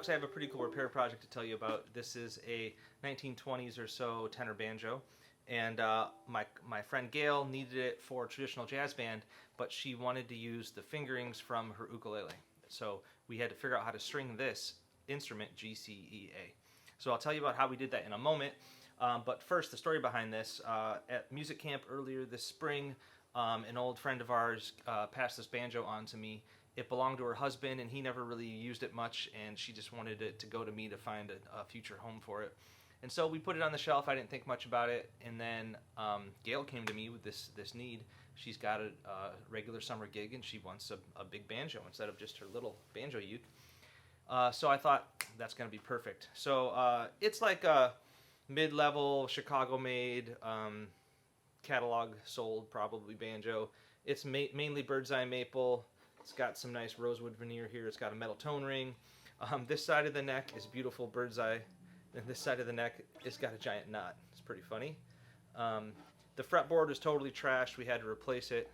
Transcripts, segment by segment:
folks, I have a pretty cool repair project to tell you about. This is a 1920s or so tenor banjo, and my friend Gail needed it for a traditional jazz band, but she wanted to use the fingerings from her ukulele. So we had to figure out how to string this instrument, G, C, E, A. So I'll tell you about how we did that in a moment. But first, the story behind this. At music camp earlier this spring, an old friend of ours passed this banjo on to me. It belonged to her husband, and he never really used it much, and she just wanted it to go to me to find a future home for it. And so we put it on the shelf. I didn't think much about it, and then Gail came to me with this need. She's got a regular summer gig, and she wants a big banjo instead of just her little banjo uke. So I thought, that's going to be perfect. So it's like a mid-level, Chicago-made, catalog sold probably banjo. It's mainly bird's eye maple. It's got some nice rosewood veneer here. It's got a metal tone ring. This side of the neck is beautiful bird's eye, and this side of the neck has got a giant knot. It's pretty funny. The fretboard is totally trashed. We had to replace it,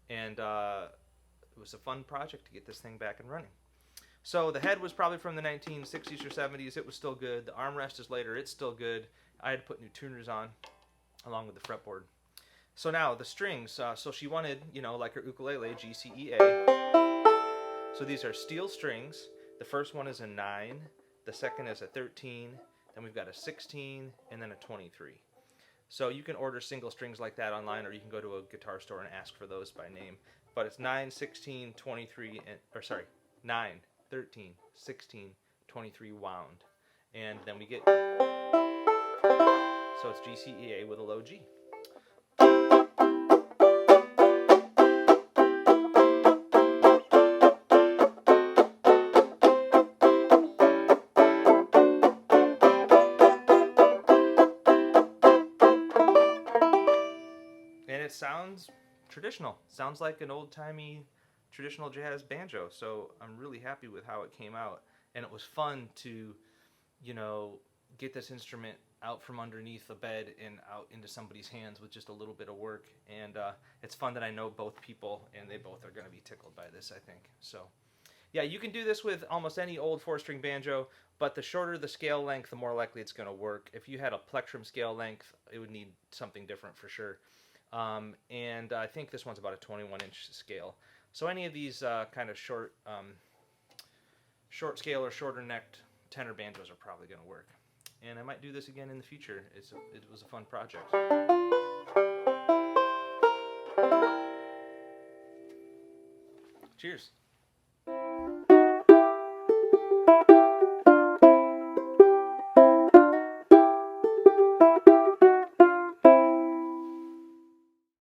and it was a fun project to get this thing back and running. So the head was probably from the 1960s or 70s. It was still good. The armrest is later. It's still good. I had to put new tuners on along with the fretboard. So now the strings. So she wanted, like her ukulele, G, C, E, A. So these are steel strings. The first one is a 9. The second is a 13. Then we've got a 16 and then a 23. So you can order single strings like that online, or you can go to a guitar store and ask for those by name. But it's 9, 16, 23, 9, 13, 16, 23 wound. And then we get, so it's G, C, E, A with a low G. And it sounds traditional. Sounds like an old-timey traditional jazz banjo. So I'm really happy with how it came out. And it was fun to, get this instrument out from underneath the bed and out into somebody's hands with just a little bit of work. And it's fun that I know both people, and they both are going to be tickled by this, I think. So yeah, you can do this with almost any old 4-string banjo, but the shorter the scale length, the more likely it's going to work. If you had a plectrum scale length, it would need something different for sure. And I think this one's about a 21-inch scale. So any of these kind of short scale or shorter necked tenor banjos are probably going to work. And I might do this again in the future. It was a fun project. Cheers.